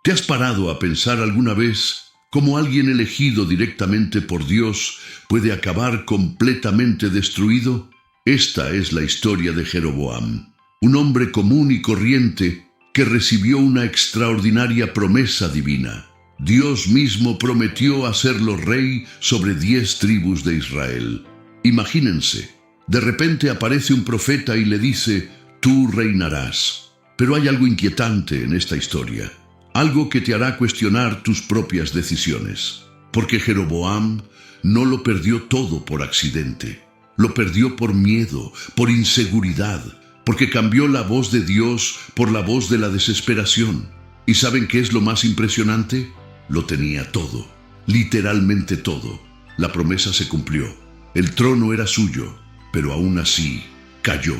¿Te has parado a pensar alguna vez cómo alguien elegido directamente por Dios puede acabar completamente destruido? Esta es la historia de Jeroboam, un hombre común y corriente que recibió una extraordinaria promesa divina. Dios mismo prometió hacerlo rey sobre 10 tribus de Israel. Imagínense, de repente aparece un profeta y le dice: tú reinarás. Pero hay algo inquietante en esta historia, algo que te hará cuestionar tus propias decisiones. Porque Jeroboam no lo perdió todo por accidente, lo perdió por miedo, por inseguridad, porque cambió la voz de Dios por la voz de la desesperación. ¿Y saben qué es lo más impresionante? Lo tenía todo, literalmente todo. La promesa se cumplió, el trono era suyo, pero aún así cayó.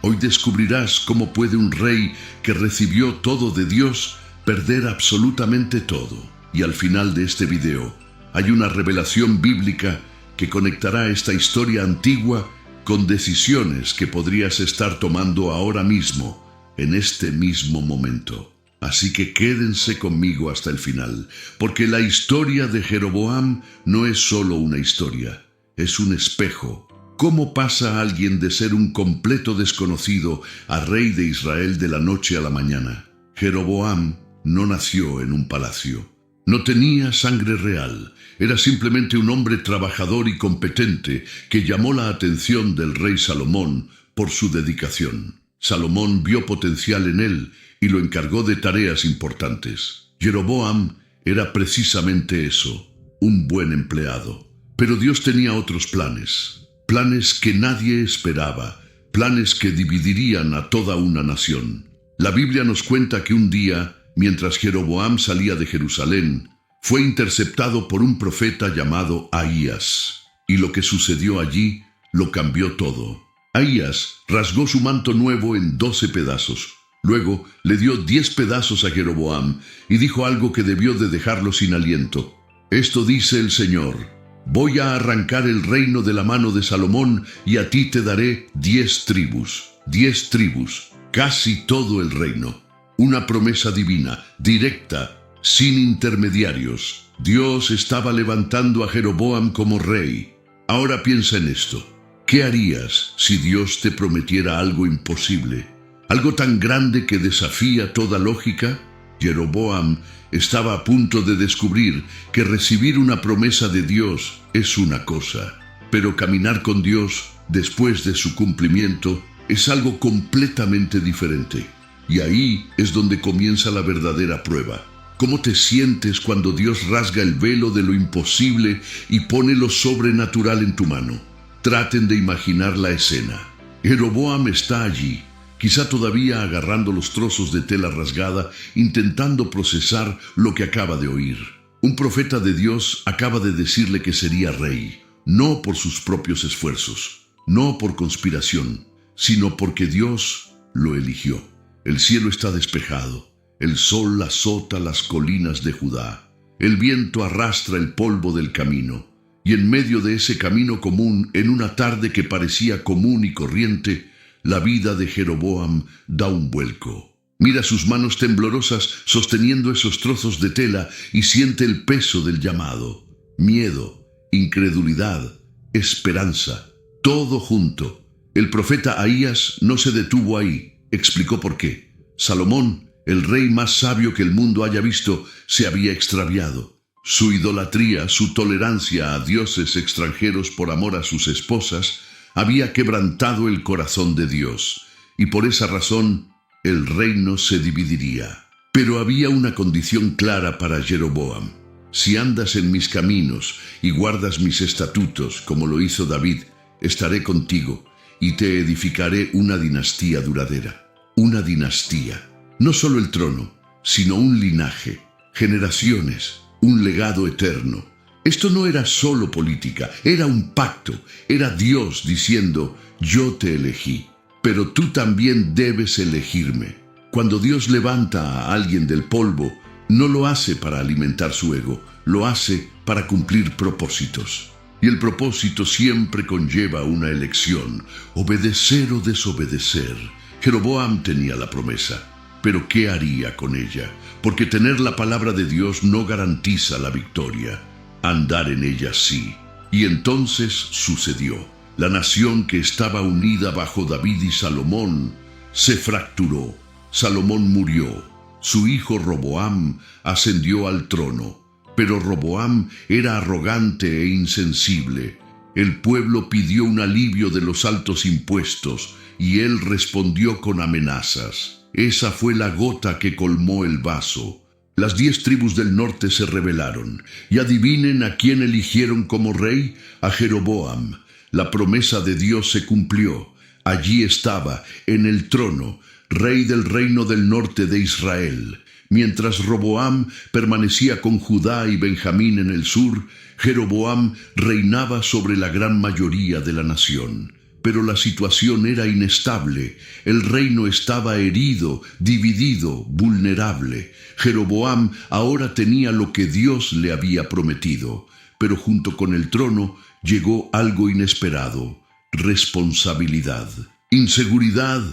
Hoy descubrirás cómo puede un rey que recibió todo de Dios perder absolutamente todo. Y al final de este video hay una revelación bíblica que conectará esta historia antigua con decisiones que podrías estar tomando ahora mismo, en este mismo momento. Así que quédense conmigo hasta el final, porque la historia de Jeroboam no es solo una historia, es un espejo. ¿Cómo pasa alguien de ser un completo desconocido a rey de Israel de la noche a la mañana? Jeroboam no nació en un palacio. No tenía sangre real. Era simplemente un hombre trabajador y competente que llamó la atención del rey Salomón por su dedicación. Salomón vio potencial en él y lo encargó de tareas importantes. Jeroboam era precisamente eso, un buen empleado. Pero Dios tenía otros planes, planes que nadie esperaba, planes que dividirían a toda una nación. La Biblia nos cuenta que un día, mientras Jeroboam salía de Jerusalén, fue interceptado por un profeta llamado Ahías, y lo que sucedió allí lo cambió todo. Ahías rasgó su manto nuevo en 12 pedazos. Luego le dio 10 pedazos a Jeroboam y dijo algo que debió de dejarlo sin aliento. Esto dice el Señor: voy a arrancar el reino de la mano de Salomón y a ti te daré 10 tribus. 10 tribus, casi todo el reino. Una promesa divina, directa, sin intermediarios. Dios estaba levantando a Jeroboam como rey. Ahora piensa en esto. ¿Qué harías si Dios te prometiera algo imposible? ¿Algo tan grande que desafía toda lógica? Jeroboam estaba a punto de descubrir que recibir una promesa de Dios es una cosa, pero caminar con Dios después de su cumplimiento es algo completamente diferente. Y ahí es donde comienza la verdadera prueba. ¿Cómo te sientes cuando Dios rasga el velo de lo imposible y pone lo sobrenatural en tu mano? Traten de imaginar la escena. Jeroboam está allí, quizá todavía agarrando los trozos de tela rasgada, intentando procesar lo que acaba de oír. Un profeta de Dios acaba de decirle que sería rey, no por sus propios esfuerzos, no por conspiración, sino porque Dios lo eligió. El cielo está despejado, el sol azota las colinas de Judá, el viento arrastra el polvo del camino, y en medio de ese camino común, en una tarde que parecía común y corriente, la vida de Jeroboam da un vuelco. Mira sus manos temblorosas sosteniendo esos trozos de tela y siente el peso del llamado. Miedo, incredulidad, esperanza, todo junto. El profeta Ahías no se detuvo ahí, explicó por qué. Salomón, el rey más sabio que el mundo haya visto, se había extraviado. Su idolatría, su tolerancia a dioses extranjeros por amor a sus esposas, había quebrantado el corazón de Dios, y por esa razón el reino se dividiría. Pero había una condición clara para Jeroboam. Si andas en mis caminos y guardas mis estatutos, como lo hizo David, estaré contigo y te edificaré una dinastía duradera. Una dinastía. No solo el trono, sino un linaje, generaciones, un legado eterno. Esto no era solo política, era un pacto, era Dios diciendo: yo te elegí, pero tú también debes elegirme. Cuando Dios levanta a alguien del polvo, no lo hace para alimentar su ego, lo hace para cumplir propósitos. Y el propósito siempre conlleva una elección, obedecer o desobedecer. Jeroboam tenía la promesa, Pero ¿qué haría con ella? Porque tener la palabra de Dios no garantiza la victoria. Andar en ella sí. Y entonces sucedió. La nación que estaba unida bajo David y Salomón se fracturó. Salomón murió. Su hijo Roboam ascendió al trono. Pero Roboam era arrogante e insensible. El pueblo pidió un alivio de los altos impuestos y él respondió con amenazas. Esa fue la gota que colmó el vaso. Las 10 tribus del norte se rebelaron, y adivinen a quién eligieron como rey: a Jeroboam. La promesa de Dios se cumplió. Allí estaba, en el trono, rey del reino del norte de Israel. Mientras Roboam permanecía con Judá y Benjamín en el sur, Jeroboam reinaba sobre la gran mayoría de la nación. Pero la situación era inestable. El reino estaba herido, dividido, vulnerable. Jeroboam ahora tenía lo que Dios le había prometido. Pero junto con el trono llegó algo inesperado: responsabilidad, inseguridad,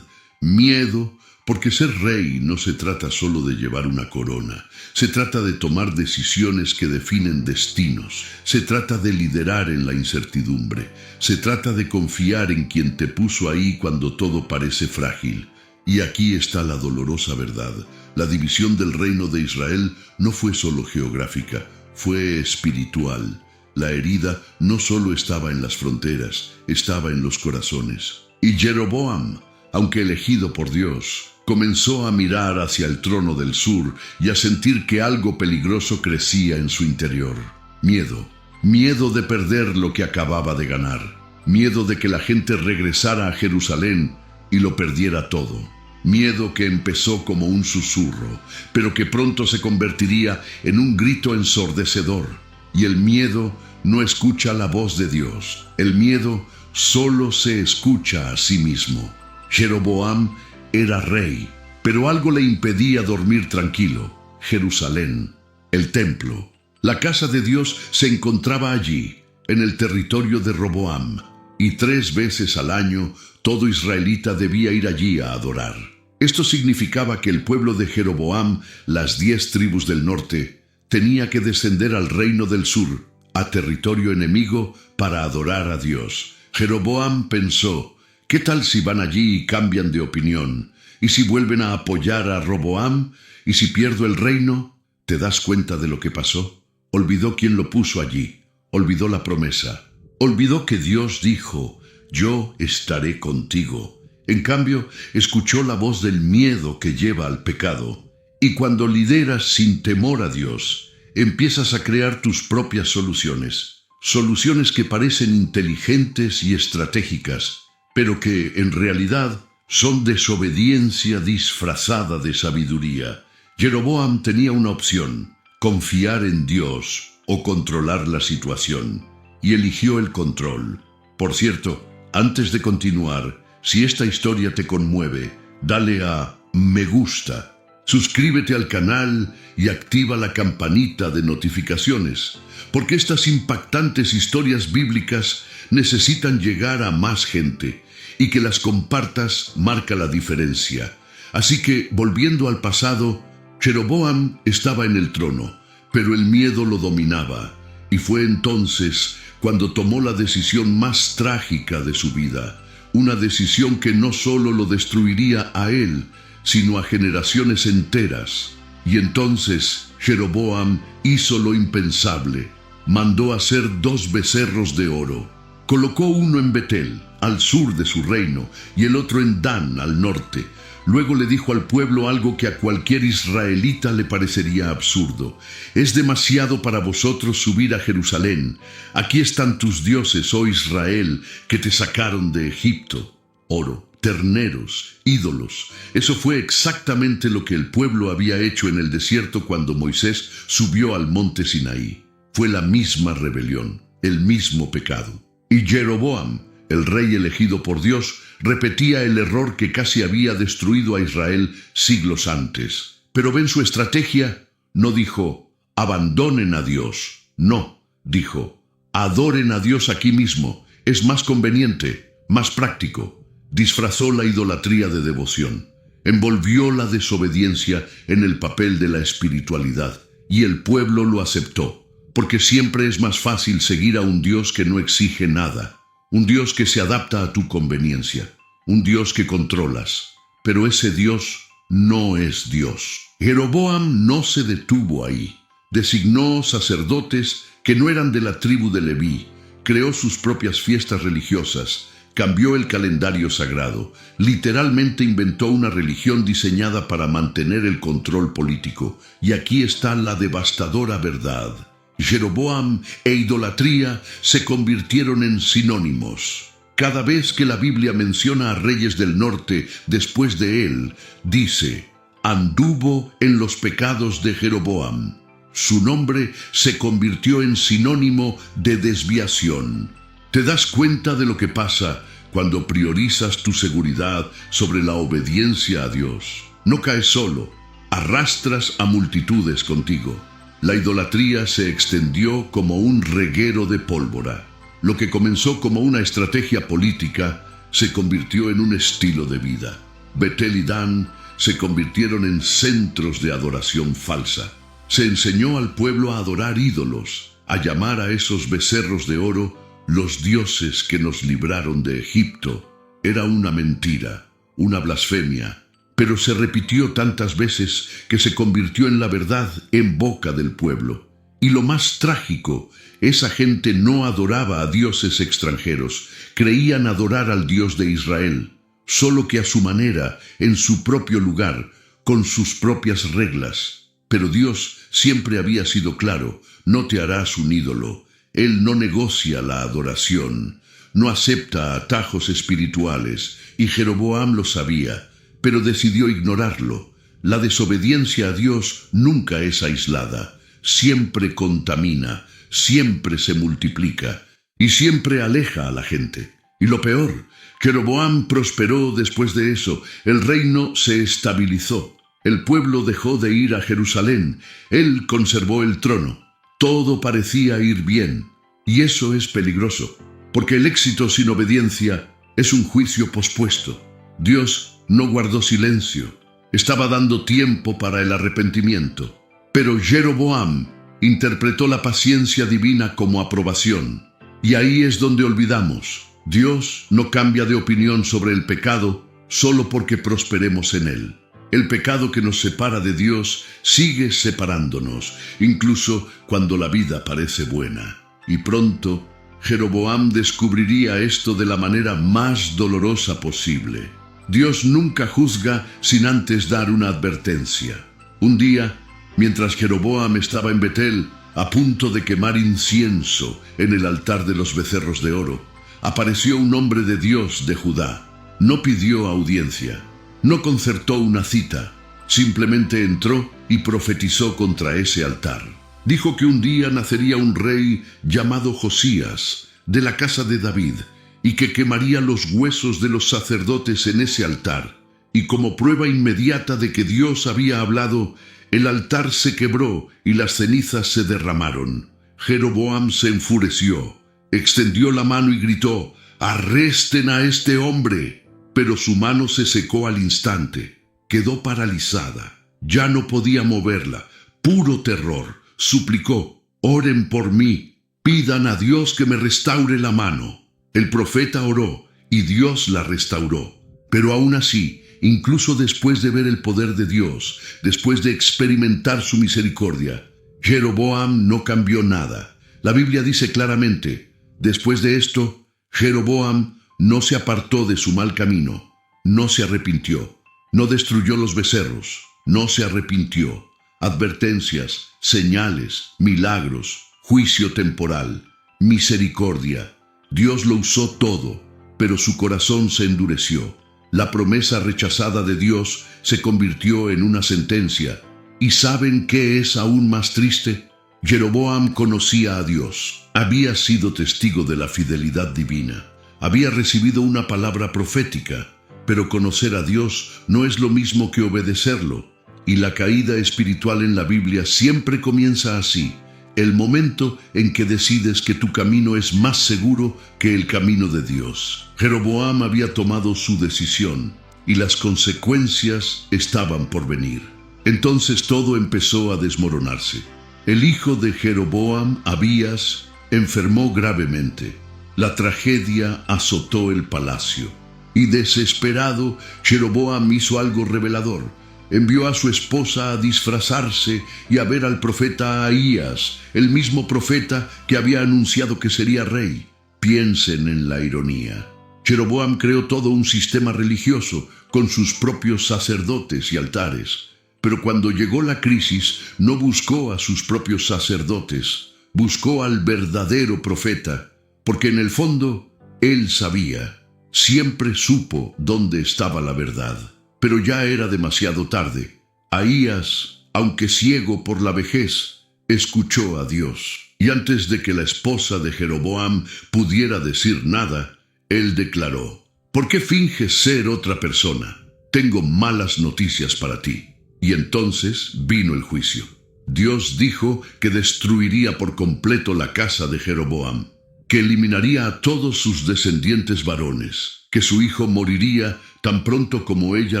miedo. Porque ser rey no se trata solo de llevar una corona. Se trata de tomar decisiones que definen destinos. Se trata de liderar en la incertidumbre. Se trata de confiar en quien te puso ahí cuando todo parece frágil. Y aquí está la dolorosa verdad. La división del reino de Israel no fue solo geográfica, fue espiritual. La herida no solo estaba en las fronteras, estaba en los corazones. Y Jeroboam, aunque elegido por Dios, comenzó a mirar hacia el trono del sur y a sentir que algo peligroso crecía en su interior. Miedo de perder lo que acababa de ganar. Miedo de que la gente regresara a Jerusalén y lo perdiera todo. Miedo que empezó como un susurro, pero que pronto se convertiría en un grito ensordecedor. Y el miedo no escucha la voz de Dios. El miedo solo se escucha a sí mismo. Jeroboam era rey, pero algo le impedía dormir tranquilo: Jerusalén, el templo. La casa de Dios se encontraba allí, en el territorio de Roboam, y 3 veces al año todo israelita debía ir allí a adorar. Esto significaba que el pueblo de Jeroboam, las 10 tribus del norte, tenía que descender al reino del sur, a territorio enemigo, para adorar a Dios. Jeroboam pensó: ¿qué tal si van allí y cambian de opinión? ¿Y si vuelven a apoyar a Roboam? ¿Y si pierdo el reino? ¿Te das cuenta de lo que pasó? Olvidó quién lo puso allí. Olvidó la promesa. Olvidó que Dios dijo: yo estaré contigo. En cambio, escuchó la voz del miedo que lleva al pecado. Y cuando lideras sin temor a Dios, empiezas a crear tus propias soluciones. Soluciones que parecen inteligentes y estratégicas, pero que, en realidad, son desobediencia disfrazada de sabiduría. Jeroboam tenía una opción: confiar en Dios o controlar la situación, y eligió el control. Por cierto, antes de continuar, si esta historia te conmueve, dale a me gusta, suscríbete al canal y activa la campanita de notificaciones, porque estas impactantes historias bíblicas necesitan llegar a más gente, y que las compartas marca la diferencia. Así que, volviendo al pasado, Jeroboam estaba en el trono, pero el miedo lo dominaba, y fue entonces cuando tomó la decisión más trágica de su vida, una decisión que no solo lo destruiría a él, sino a generaciones enteras. Y entonces Jeroboam hizo lo impensable: mandó hacer 2 becerros de oro. Colocó uno en Betel, al sur de su reino, y el otro en Dan, al norte. Luego le dijo al pueblo algo que a cualquier israelita le parecería absurdo: es demasiado para vosotros subir a Jerusalén. Aquí están tus dioses, oh Israel, que te sacaron de Egipto. Oro, terneros, ídolos. Eso fue exactamente lo que el pueblo había hecho en el desierto cuando Moisés subió al monte Sinaí. Fue la misma rebelión, el mismo pecado. Y Jeroboam, el rey elegido por Dios, repetía el error que casi había destruido a Israel siglos antes. Pero ven su estrategia. No dijo: abandonen a Dios. No, dijo: adoren a Dios aquí mismo. Es más conveniente, más práctico. Disfrazó la idolatría de devoción. envolvió la desobediencia en el papel de la espiritualidad, y el pueblo lo aceptó, porque siempre es más fácil seguir a un Dios que no exige nada, un Dios que se adapta a tu conveniencia, un Dios que controlas, pero ese Dios no es Dios. Jeroboam no se detuvo ahí. Designó sacerdotes que no eran de la tribu de Leví, creó sus propias fiestas religiosas, cambió el calendario sagrado, literalmente inventó una religión diseñada para mantener el control político. Y aquí está la devastadora verdad. Jeroboam e idolatría se convirtieron en sinónimos. Cada vez que la Biblia menciona a reyes del norte después de él, dice, anduvo en los pecados de Jeroboam. Su nombre se convirtió en sinónimo de desviación. ¿Te das cuenta de lo que pasa cuando priorizas tu seguridad sobre la obediencia a Dios? No caes solo, arrastras a multitudes contigo. La idolatría se extendió como un reguero de pólvora. Lo que comenzó como una estrategia política se convirtió en un estilo de vida. Betel y Dan se convirtieron en centros de adoración falsa. Se enseñó al pueblo a adorar ídolos, a llamar a esos becerros de oro los dioses que nos libraron de Egipto. Era una mentira, una blasfemia, pero se repitió tantas veces que se convirtió en la verdad en boca del pueblo. Y lo más trágico, esa gente no adoraba a dioses extranjeros, creían adorar al Dios de Israel, solo que a su manera, en su propio lugar, con sus propias reglas. Pero Dios siempre había sido claro, no te harás un ídolo. Él no negocia la adoración, no acepta atajos espirituales, y Jeroboam lo sabía, pero decidió ignorarlo. La desobediencia a Dios nunca es aislada, siempre contamina, siempre se multiplica, y siempre aleja a la gente. Y lo peor, Jeroboam prosperó después de eso, el reino se estabilizó. El pueblo dejó de ir a Jerusalén, él conservó el trono. Todo parecía ir bien, y eso es peligroso, porque el éxito sin obediencia es un juicio pospuesto. Dios no guardó silencio, estaba dando tiempo para el arrepentimiento. Pero Jeroboam interpretó la paciencia divina como aprobación, y ahí es donde olvidamos. Dios no cambia de opinión sobre el pecado solo porque prosperemos en él. El pecado que nos separa de Dios sigue separándonos, incluso cuando la vida parece buena. Y pronto, Jeroboam descubriría esto de la manera más dolorosa posible. Dios nunca juzga sin antes dar una advertencia. Un día, mientras Jeroboam estaba en Betel, a punto de quemar incienso en el altar de los becerros de oro, apareció un hombre de Dios de Judá. No pidió audiencia. No concertó una cita, simplemente entró y profetizó contra ese altar. Dijo que un día nacería un rey llamado Josías, de la casa de David, y que quemaría los huesos de los sacerdotes en ese altar. Y como prueba inmediata de que Dios había hablado, el altar se quebró y las cenizas se derramaron. Jeroboam se enfureció, extendió la mano y gritó, «¡Arresten a este hombre!». Pero su mano se secó al instante, quedó paralizada, ya no podía moverla, puro terror. Suplicó, «Oren por mí, pidan a Dios que me restaure la mano». El profeta oró y Dios la restauró. Pero aún así, incluso después de ver el poder de Dios, después de experimentar su misericordia, Jeroboam no cambió nada. La Biblia dice claramente, después de esto, Jeroboam no se apartó de su mal camino, no se arrepintió, no destruyó los becerros, no se arrepintió. Advertencias, señales, milagros, juicio temporal, misericordia. Dios lo usó todo, pero su corazón se endureció. La promesa rechazada de Dios se convirtió en una sentencia. ¿Y saben qué es aún más triste? Jeroboam conocía a Dios, había sido testigo de la fidelidad divina. Había recibido una palabra profética, pero conocer a Dios no es lo mismo que obedecerlo. Y la caída espiritual en la Biblia siempre comienza así, el momento en que decides que tu camino es más seguro que el camino de Dios. Jeroboam había tomado su decisión, y las consecuencias estaban por venir. Entonces todo empezó a desmoronarse. El hijo de Jeroboam, Abías, enfermó gravemente. La tragedia azotó el palacio. Y desesperado, Jeroboam hizo algo revelador. Envió a su esposa a disfrazarse y a ver al profeta Ahías, el mismo profeta que había anunciado que sería rey. Piensen en la ironía. Jeroboam creó todo un sistema religioso con sus propios sacerdotes y altares. Pero cuando llegó la crisis, no buscó a sus propios sacerdotes, buscó al verdadero profeta, porque en el fondo, él sabía, siempre supo dónde estaba la verdad. Pero ya era demasiado tarde. Ahías, aunque ciego por la vejez, escuchó a Dios. Y antes de que la esposa de Jeroboam pudiera decir nada, él declaró: ¿por qué finges ser otra persona? Tengo malas noticias para ti. Y entonces vino el juicio. Dios dijo que destruiría por completo la casa de Jeroboam, que eliminaría a todos sus descendientes varones, que su hijo moriría tan pronto como ella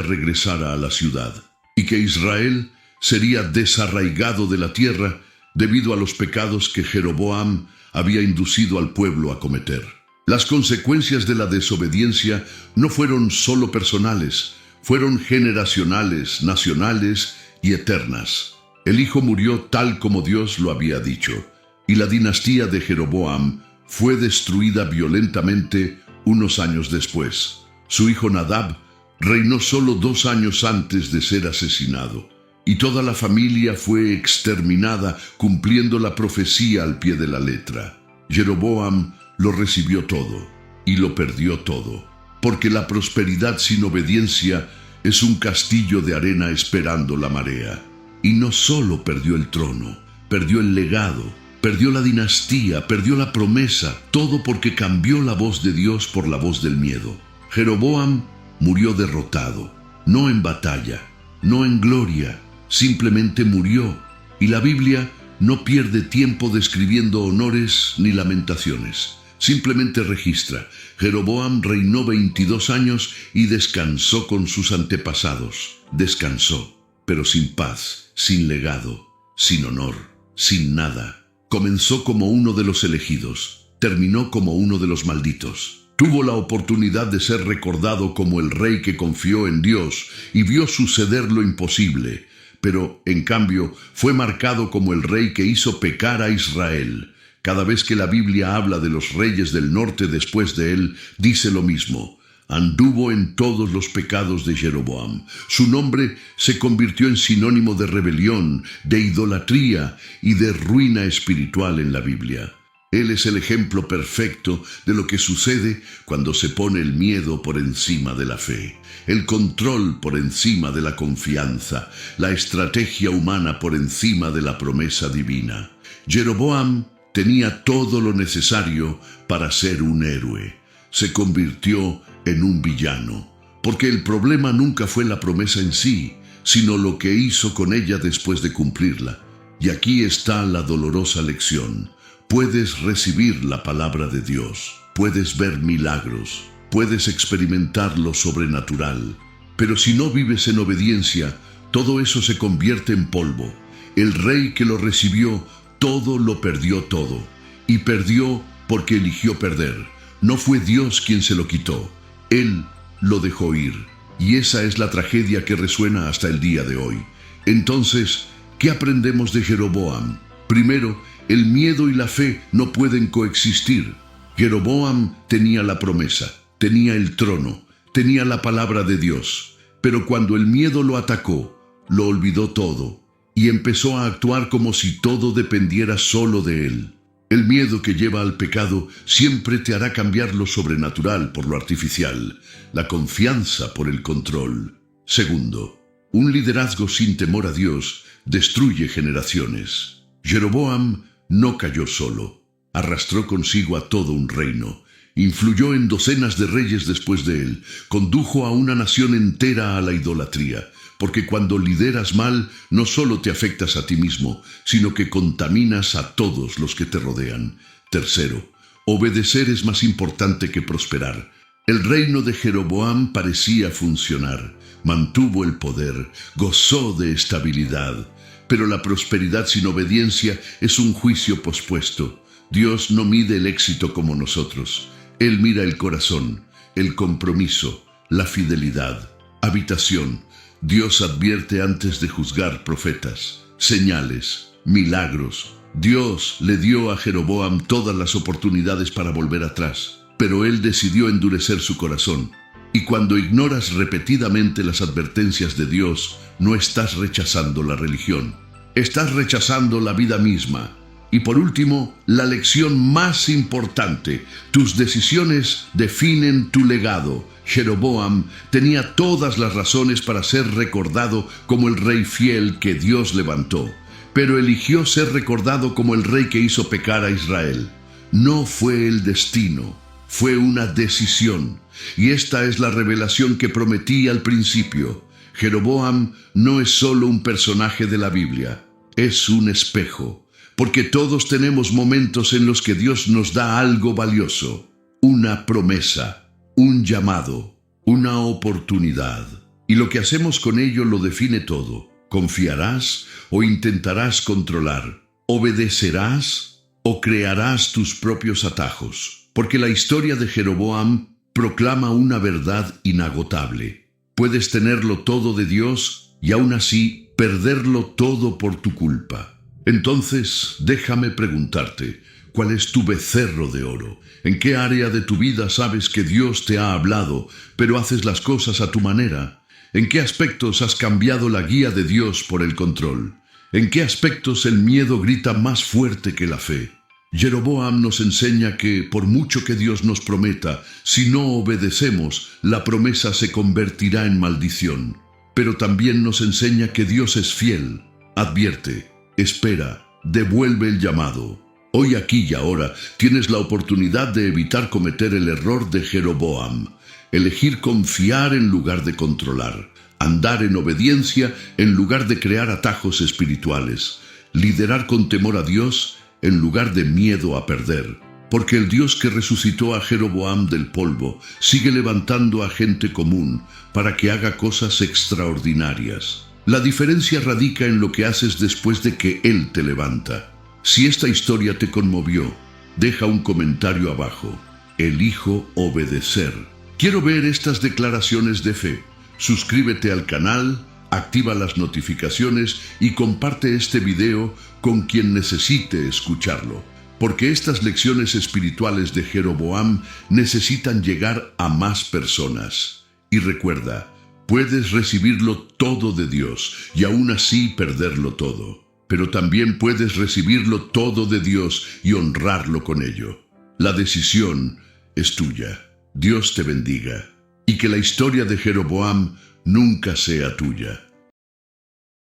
regresara a la ciudad, y que Israel sería desarraigado de la tierra debido a los pecados que Jeroboam había inducido al pueblo a cometer. Las consecuencias de la desobediencia no fueron solo personales, fueron generacionales, nacionales y eternas. El hijo murió tal como Dios lo había dicho, y la dinastía de Jeroboam fue destruida violentamente unos años después. Su hijo Nadab reinó solo 2 años antes de ser asesinado, y toda la familia fue exterminada cumpliendo la profecía al pie de la letra. Jeroboam lo recibió todo y lo perdió todo, porque la prosperidad sin obediencia es un castillo de arena esperando la marea. Y no solo perdió el trono, perdió el legado, perdió la dinastía, perdió la promesa, todo porque cambió la voz de Dios por la voz del miedo. Jeroboam murió derrotado, no en batalla, no en gloria, simplemente murió. Y la Biblia no pierde tiempo describiendo honores ni lamentaciones. Simplemente registra: Jeroboam reinó 22 años y descansó con sus antepasados. Descansó, pero sin paz, sin legado, sin honor, sin nada. Comenzó como uno de los elegidos, terminó como uno de los malditos. Tuvo la oportunidad de ser recordado como el rey que confió en Dios y vio suceder lo imposible, pero, en cambio, fue marcado como el rey que hizo pecar a Israel. Cada vez que la Biblia habla de los reyes del norte después de él, dice lo mismo: anduvo en todos los pecados de Jeroboam. Su nombre se convirtió en sinónimo de rebelión, de idolatría y de ruina espiritual en la Biblia. Él es el ejemplo perfecto de lo que sucede cuando se pone el miedo por encima de la fe, el control por encima de la confianza, la estrategia humana por encima de la promesa divina. Jeroboam tenía todo lo necesario para ser un héroe. Se convirtió en un villano, porque el problema nunca fue la promesa en sí, sino lo que hizo con ella después de cumplirla. Y aquí está la dolorosa lección. Puedes recibir la palabra de Dios, puedes ver milagros, puedes experimentar lo sobrenatural, pero si no vives en obediencia, todo eso se convierte en polvo. El rey que lo recibió, todo lo perdió todo, y perdió porque eligió perder. No fue Dios quien se lo quitó, Él lo dejó ir, y esa es la tragedia que resuena hasta el día de hoy. Entonces, ¿qué aprendemos de Jeroboam? Primero, el miedo y la fe no pueden coexistir. Jeroboam tenía la promesa, tenía el trono, tenía la palabra de Dios, pero cuando el miedo lo atacó, lo olvidó todo y empezó a actuar como si todo dependiera solo de él. El miedo que lleva al pecado siempre te hará cambiar lo sobrenatural por lo artificial, la confianza por el control. Segundo, un liderazgo sin temor a Dios destruye generaciones. Jeroboam no cayó solo, arrastró consigo a todo un reino, influyó en docenas de reyes después de él, condujo a una nación entera a la idolatría, porque cuando lideras mal, no solo te afectas a ti mismo, sino que contaminas a todos los que te rodean. Tercero, obedecer es más importante que prosperar. El reino de Jeroboam parecía funcionar, mantuvo el poder, gozó de estabilidad, pero la prosperidad sin obediencia es un juicio pospuesto. Dios no mide el éxito como nosotros. Él mira el corazón, el compromiso, la fidelidad. Habitación. Dios advierte antes de juzgar profetas, señales, milagros. Dios le dio a Jeroboam todas las oportunidades para volver atrás, pero él decidió endurecer su corazón. Y cuando ignoras repetidamente las advertencias de Dios, no estás rechazando la religión, estás rechazando la vida misma. Y por último, la lección más importante: tus decisiones definen tu legado. Jeroboam tenía todas las razones para ser recordado como el rey fiel que Dios levantó, pero eligió ser recordado como el rey que hizo pecar a Israel. No fue el destino, fue una decisión. Y esta es la revelación que prometí al principio. Jeroboam no es solo un personaje de la Biblia, es un espejo. Porque todos tenemos momentos en los que Dios nos da algo valioso, una promesa, un llamado, una oportunidad. Y lo que hacemos con ello lo define todo. ¿Confiarás o intentarás controlar? ¿Obedecerás o crearás tus propios atajos? Porque la historia de Jeroboam proclama una verdad inagotable. Puedes tenerlo todo de Dios y aún así perderlo todo por tu culpa. Entonces, déjame preguntarte, ¿cuál es tu becerro de oro? ¿En qué área de tu vida sabes que Dios te ha hablado, pero haces las cosas a tu manera? ¿En qué aspectos has cambiado la guía de Dios por el control? ¿En qué aspectos el miedo grita más fuerte que la fe? Jeroboam nos enseña que, por mucho que Dios nos prometa, si no obedecemos, la promesa se convertirá en maldición. Pero también nos enseña que Dios es fiel. Advierte, espera, devuelve el llamado. Hoy, aquí y ahora, tienes la oportunidad de evitar cometer el error de Jeroboam. Elegir confiar en lugar de controlar. Andar en obediencia en lugar de crear atajos espirituales. Liderar con temor a Dios en lugar de miedo a perder. Porque el Dios que resucitó a Jeroboam del polvo sigue levantando a gente común para que haga cosas extraordinarias. La diferencia radica en lo que haces después de que Él te levanta. Si esta historia te conmovió, deja un comentario abajo. Elijo obedecer. Quiero ver estas declaraciones de fe. Suscríbete al canal, activa las notificaciones y comparte este video con quien necesite escucharlo. Porque estas lecciones espirituales de Jeroboam necesitan llegar a más personas. Y recuerda, puedes recibirlo todo de Dios y aún así perderlo todo. Pero también puedes recibirlo todo de Dios y honrarlo con ello. La decisión es tuya. Dios te bendiga. Y que la historia de Jeroboam nunca sea tuya.